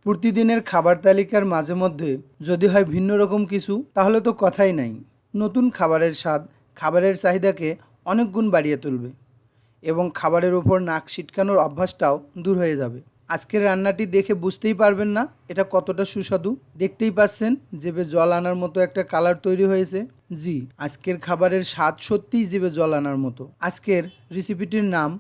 প্রতিদিনের খাবার তালিকার মাঝে মধ্যে যদি হয় ভিন্ন রকম কিছু, তাহলে তো কথাই নাই। নতুন খাবারের স্বাদ খাবারের চাহিদাকে অনেক গুণ বাড়িয়ে তুলবে এবং খাবারের উপর নাক ছিটকানোর অভ্যাসটাও দূর হয়ে যাবে। আজকের রান্নাটি দেখে বুঝতেই পারবেন না এটা কতটা সুস্বাদু। দেখতেই পাচ্ছেন জিভে জল আনার মতো একটা কালার তৈরি হয়েছে। জি, আজকের খাবারের স্বাদ সত্যিই জিভে জল আনার মতো। আজকের রেসিপিটির নাম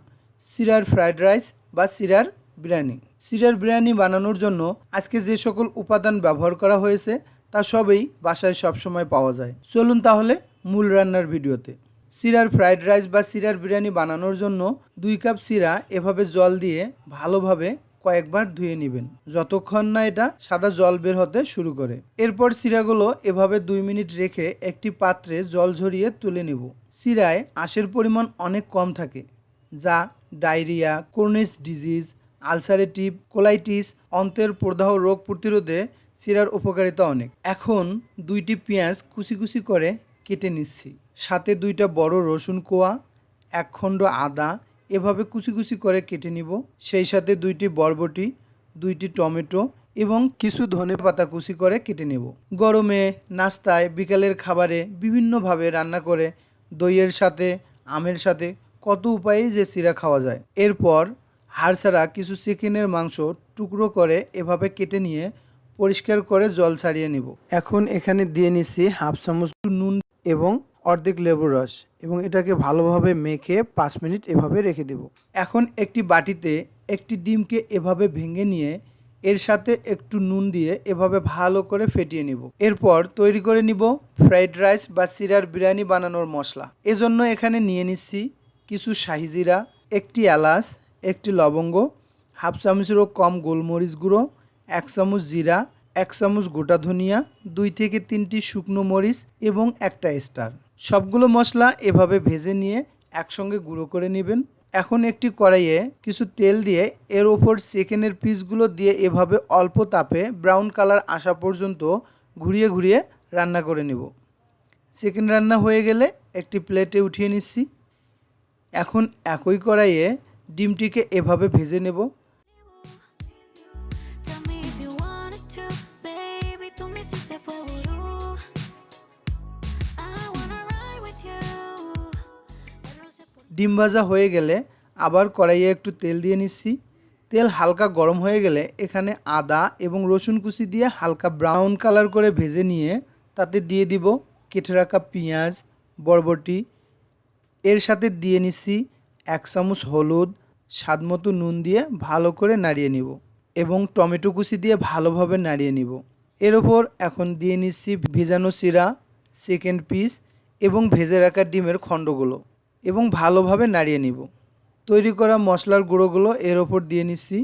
চিরার ফ্রাইড রাইস বা চিরার বিরিয়ানি। চিরার বিরিয়ানি বানানোর জন্য আজকে যে সকল উপাদান ব্যবহার করা হয়েছে তা সবই বাসায় সবসময় পাওয়া যায়। চলুন তাহলে মূল রান্নার ভিডিওতে। চিরার ফ্রাইড রাইস বা চিরার বিরিয়ানি বানানোর জন্য 2 কাপ চিরা এভাবে জল দিয়ে ভালোভাবে কয়েকবার ধুয়ে নেবেন, যতক্ষণ না এটা সাদা জল বের হতে শুরু করে। এরপর চিরাগুলো এভাবে 2 মিনিট রেখে একটি পাত্রে জল ঝরিয়ে তুলে নেব। চিরায় আঁশের পরিমাণ অনেক কম থাকে, যা diarrhoea, chronic disease, ulcerative colitis, অন্ত্রের প্রদাহ রোগ প্রতিরোধে চিরার উপকারিতা অনেক। এখন 2টি পেঁয়াজ কুচি কুচি করে কেটে নিচ্ছি, সাথে 2টা বড় রসুন কোয়া, 1 খণ্ড আদা এভাবে কুচি কুচি করে কেটে নিব। সেই সাথে 2টি বরবটি, 2টি টমেটো এবং কিছু ধনেপাতা কুচি করে কেটে নেব। গরমে, নাস্তায়, বিকালের খাবারে বিভিন্নভাবে রান্না করে দইয়ের সাথে, আমের সাথে কত উপায়ে যে চিরা খাওয়া যায়। এরপর হাড় ছাড়া কিছু চিকেনের মাংস টুকরো করে এভাবে কেটে নিয়ে পরিষ্কার করে জল ছাড়িয়ে নিব। এখন এখানে দিয়ে নিচ্ছি 1/2 চামচ নুন এবং অর্ধেক লেবুর রস এবং এটাকে ভালোভাবে মেখে 5 মিনিট এভাবে রেখে দেব। এখন একটি বাটিতে একটি ডিমকে এভাবে ভেঙে নিয়ে এর সাথে একটু নুন দিয়ে এভাবে ভালো করে ফেটিয়ে নিব। এরপর তৈরি করে নিব ফ্রাইড রাইস বা চিরার বিরিয়ানি বানানোর মশলা। এজন্য এখানে নিয়ে নিচ্ছি কিছু শাহি জিরা, একটি এলাচ, একটি লবঙ্গ, 1/2 চামচেরও কম গোলমরিচ গুঁড়ো, 1 চামচ জিরা, 1 চামচ গোটা ধনিয়া, 2 থেকে 3টি শুকনো মরিচ এবং একটা স্টার। সবগুলো মশলা এভাবে ভেজে নিয়ে একসঙ্গে গুঁড়ো করে নেবেন। এখন একটি কড়াইয়ে কিছু তেল দিয়ে এর ওপর চিকেনের পিসগুলো দিয়ে এভাবে অল্প তাপে ব্রাউন কালার আসা পর্যন্ত ঘুরিয়ে ঘুরিয়ে রান্না করে নেব। চিকেন রান্না হয়ে গেলে একটি প্লেটে উঠিয়ে নিচ্ছি। এখন একই কড়াইয়ে ডিমটিকে এভাবে ভেজে নেব। ডিম ভাজা হয়ে গেলে আবার কড়াইয়ে একটু তেল দিয়ে নিচ্ছি। তেল হালকা গরম হয়ে গেলে এখানে আদা এবং রসুন কুচি দিয়ে হালকা ব্রাউন কালার করে ভেজে নিয়ে তাতে দিয়ে দিব কেটে রাখা পেঁয়াজ, বরবটি। এর সাথে দিয়ে নিচ্ছি 1 চামচ হলুদ, স্বাদমতো নুন দিয়ে ভালো করে নাড়িয়ে নিব এবং টমেটো কুচি দিয়ে ভালোভাবে নাড়িয়ে নিব। এর ওপর এখন দিয়ে নিচ্ছি ভেজানো চিরা, চিকেন পিস এবং ভেজে রাখা ডিমের খণ্ডগুলো এবং ভালোভাবে নাড়িয়ে নিব। তৈরি করা মশলার গুঁড়োগুলো এর ওপর দিয়ে নিচ্ছি।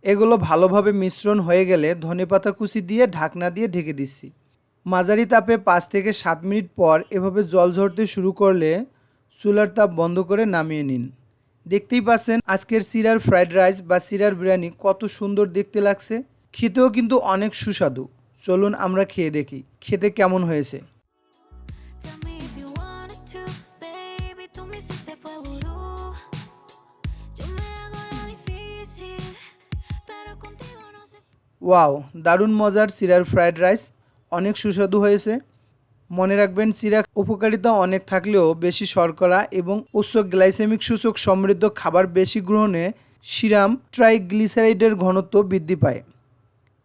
এগুলো ভালোভাবে মিশ্রণ হয়ে গেলে ধনেপাতা কুচি দিয়ে ঢাকনা দিয়ে ঢেকে দিচ্ছি। মাঝারি তাপে 5 থেকে 7 মিনিট পর এভাবে জল ঝরতে শুরু করলে চুলার তাপ বন্ধ করে নামিয়ে নিন। দেখতেই পাচ্ছেন আজকের চিরার ফ্রাইড রাইস বা চিরার বিরিয়ানি কত সুন্দর দেখতে লাগছে, খেতেও কিন্তু অনেক সুস্বাদু। চলুন আমরা খেয়ে দেখি খেতে কেমন হয়েছে। ওয়াও, দারুণ মজার চিরার ফ্রাইড রাইস, অনেক সুস্বাদু হয়েছে। মনে রাখবেন চিরা উপকারিতা অনেক থাকলেও বেশি শর্করা এবং উচ্চ গ্লাইসেমিক সূচক সমৃদ্ধ খাবার বেশি গ্রহণে সিরাম ট্রাইগ্লিসারাইডের ঘনত্ব বৃদ্ধি পায়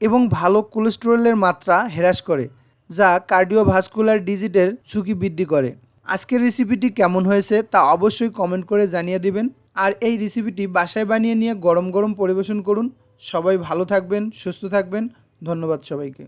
এবং ভালো কোলেস্টেরলের মাত্রা হ্রাস করে, যা কার্ডিওভাস্কুলার ডিজিজের ঝুঁকি বৃদ্ধি করে। আজকের রেসিপিটি কেমন হয়েছে তা অবশ্যই কমেন্ট করে জানিয়ে দিবেন। আর এই রেসিপিটি বাসায় বানিয়ে নিয়ে গরম গরম পরিবেশন করুন। সবাই ভালো থাকবেন, সুস্থ থাকবেন। ধন্যবাদ সবাইকে।